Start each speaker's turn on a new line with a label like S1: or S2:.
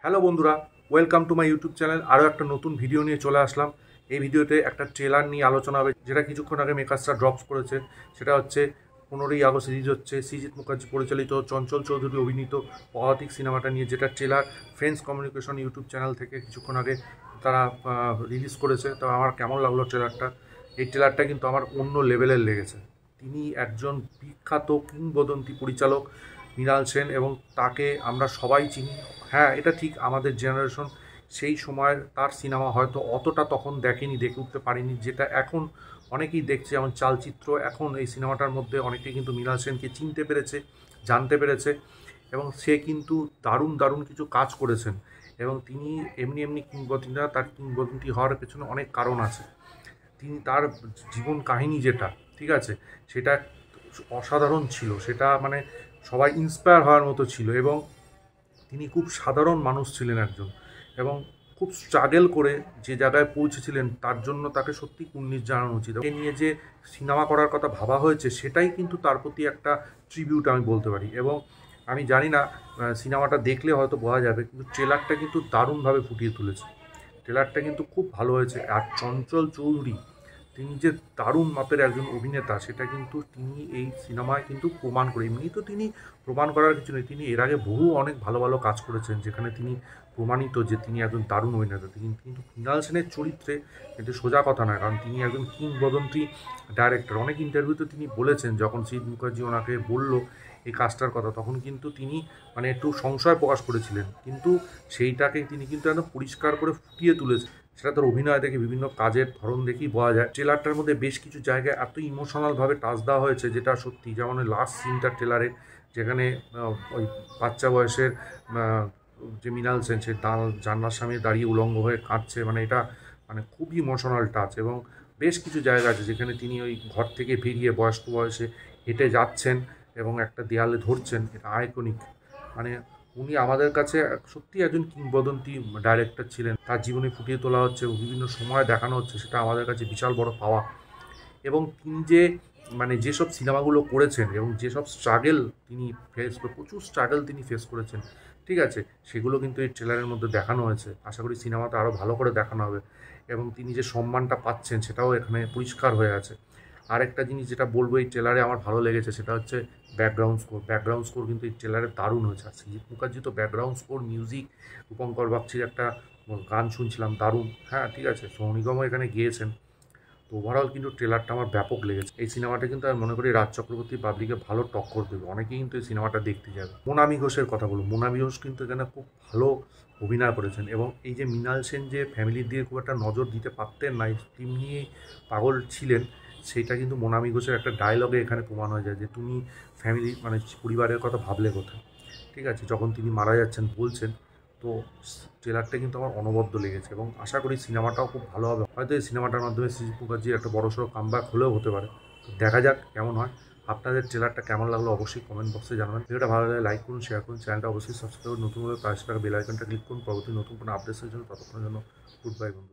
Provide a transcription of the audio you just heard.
S1: Hello বন্ধুরা, welcome to my YouTube channel. আরও একটা নতুন ভিডিও নিয়ে চলে আসলাম। এই ভিডিওতে একটা ট্রেলার নিয়ে আলোচনা হবে, যেটা কিছুক্ষণ আগে মেকার্সরা ড্রপস করেছে। সেটা হচ্ছে 15ই আগস্ট রিলিজ হচ্ছে সৃজিত মুখার্জি পরিচালিত, চঞ্চল চৌধুরী অভিনীত পদাতিক সিনেমাটা নিয়ে, যেটা trailer friends communication YouTube channel থেকে কিছুক্ষণ আগে তারা রিলিজ করেছে। তো আমার কেমন লাগলো ট্রেলারটা? এই ট্রেলারটা কিন্তু আমার অন্য লেভেলের লেগেছে। তিনি একজন বিখ্যাত কিংবদন্তি পরিচালক মৃণাল সেন, এবং তাকে আমরা সবাই চিনি। হ্যাঁ, এটা ঠিক, আমাদের জেনারেশন সেই সময়ের তার সিনেমা হয়তো অতটা তখন দেখে উঠতে পারিনি, যেটা এখন অনেকেই দেখছে। যেমন চালচিত্র, এখন এই সিনেমাটার মধ্যে অনেকেই কিন্তু মৃণাল সেনকে চিনতে পেরেছে, জানতে পেরেছে, এবং সে কিন্তু দারুণ দারুণ কিছু কাজ করেছেন। এবং তিনি এমনি এমনি কিংবদন্তি না, তার কিংবদন্তি হওয়ার পেছনে অনেক কারণ আছে। তিনি তার জীবন কাহিনী যেটা, ঠিক আছে, সেটা অসাধারণ ছিল। সেটা মানে সবাই ইন্সপায়ার হওয়ার মতো ছিল। এবং তিনি খুব সাধারণ মানুষ ছিলেন একজন, এবং খুব স্ট্রাগল করে যে জায়গায় পৌঁছেছিলেন, তার জন্য তাকে সত্যি কুর্নিশ জানানো উচিত। এ নিয়ে যে সিনেমা করার কথা ভাবা হয়েছে, সেটাই কিন্তু তার প্রতি একটা ট্রিবিউট আমি বলতে পারি। এবং আমি জানি না, সিনেমাটা দেখলে হয়তো বোঝা যাবে, কিন্তু ট্রেলারটা কিন্তু দারুণভাবে ফুটিয়ে তুলেছে। ট্রেলারটা কিন্তু খুব ভালো হয়েছে। আর চঞ্চল চৌধুরী, তিনি যে দারুণ মাপের একজন অভিনেতা, সেটা কিন্তু তিনি এই সিনেমায় কিন্তু প্রমাণ করে। এমনি তো তিনি প্রমাণ করার কিছু নেই, তিনি এর আগে বহু অনেক ভালো ভালো কাজ করেছেন, যেখানে তিনি প্রমাণিত যে তিনি একজন দারুণ অভিনেতা। তিনি কিন্তু মৃণাল সেনের চরিত্রে, কিন্তু সোজা কথা নয়, কারণ তিনি একজন কিংবদন্তি ডাইরেক্টর। অনেক ইন্টারভিউতে তিনি বলেছেন, যখন সৃজিত মুখার্জি ওনাকে বলল এই কাজটার কথা, তখন কিন্তু তিনি মানে একটু সংশয় প্রকাশ করেছিলেন, কিন্তু সেইটাকে তিনি কিন্তু একদম পরিষ্কার করে ফুটিয়ে তুলেছেন। সেটা তার অভিনয় দেখে, বিভিন্ন কাজের ধরন দেখেই বোঝা যায়। ট্রেলারটার মধ্যে বেশ কিছু জায়গায় এত ইমোশনালভাবে টাচ দেওয়া হয়েছে, যেটা সত্যি। যেমন লাস্ট সিনটা ট্রেলারে, যেখানে ওই বাচ্চা বয়সের যে মৃণাল সেন, সে জানলার সামনে দাঁড়িয়ে উলঙ্গ হয়ে কাঁদছে, মানে এটা মানে খুবই ইমোশনাল টাচ। এবং বেশ কিছু জায়গা আছে যেখানে তিনি ওই ঘর থেকে বেরিয়ে বয়স্ক বয়সে হেঁটে যাচ্ছেন এবং একটা দেয়ালে ধরছেন, এটা আইকনিক। মানে উনি আমাদের কাছে সত্যি একজন কিংবদন্তি ডাইরেক্টর ছিলেন। তার জীবনে ফুটিয়ে তোলা হচ্ছে, বিভিন্ন সময় দেখানো হচ্ছে, সেটা আমাদের কাছে বিশাল বড় পাওয়া। এবং তিনি যে মানে যেসব সিনেমাগুলো করেছেন, এবং যেসব স্ট্রাগল তিনি প্রচুর স্ট্রাগল তিনি ফেস করেছেন, ঠিক আছে, সেগুলো কিন্তু এই ট্রেলারের মধ্যে দেখানো হয়েছে। আশা করি সিনেমাটা আরও ভালো করে দেখানো হবে, এবং তিনি যে সম্মানটা পাচ্ছেন, সেটাও এখানে পরিষ্কার হয়ে আছে। আরেকটা জিনিস যেটা বলবো, এই ট্রেলারে আমার ভালো লেগেছে, সেটা হচ্ছে ব্যাকগ্রাউন্ড স্কোর। ব্যাকগ্রাউন্ড স্কোর কিন্তু এই ট্রেলারে দারুণ হয়েছে। আর সৃজিত মুখার্জি তো ব্যাকগ্রাউন্ড স্কোর, মিউজিক, রূপঙ্কর বাগচির একটা গান শুনছিলাম, দারুণ। হ্যাঁ, ঠিক আছে, সোনু নিগমও এখানে গিয়েছেন। তো ওভারঅল কিন্তু ট্রেলারটা আমার ব্যাপক লেগেছে। এই সিনেমাটা কিন্তু আমি মনে করি রাজ চক্রবর্তী পাবলিকে ভালো টক্কর দেবে। অনেকেই কিন্তু এই সিনেমাটা দেখতে যাবে। মোনামি ঘোষের কথা বলবো, মোনামি ঘোষ কিন্তু এখানে খুব ভালো অভিনয় করেছেন। এবং এই যে মৃণাল সেন যে ফ্যামিলির দিকে খুব একটা নজর দিতে পারতেন না, এই টিম নিয়েই পাগল ছিলেন, সেইটা কিন্তু মোনামি ঘোষের একটা ডায়লগে এখানে প্রমাণ হয়ে যায়, যে তুমি ফ্যামিলি মানে পরিবারের কথা ভাবলে কোথায়, ঠিক আছে, যখন তিনি মারা যাচ্ছেন বলছেন। তো ট্রেলারটা কিন্তু আমার অনবদ্য লেগেছে, এবং আশা করি সিনেমাটাও খুব ভালো হবে। হয়তো এই সিনেমাটার মাধ্যমে সৃজিত মুখার্জির একটা বড়সড় কামব্যাক হলেও হতে পারে। তো দেখা যাক কেমন হয়। আপনাদের ট্রেলারটা কেমন লাগলো অবশ্যই কমেন্ট বক্সে জানাবেন। ভিডিওটা ভালো লাগলে লাইক করুন, শেয়ার করুন, চ্যানেলটা অবশ্যই সাবস্ক্রাইব করুন, নতুন হলে পাশে থাকা বেল আইকনটা ক্লিক করুন পরবর্তী নতুন কোনো আপডেটসের জন্য। ততক্ষণের জন্য গুড বাই বন্ধুরা।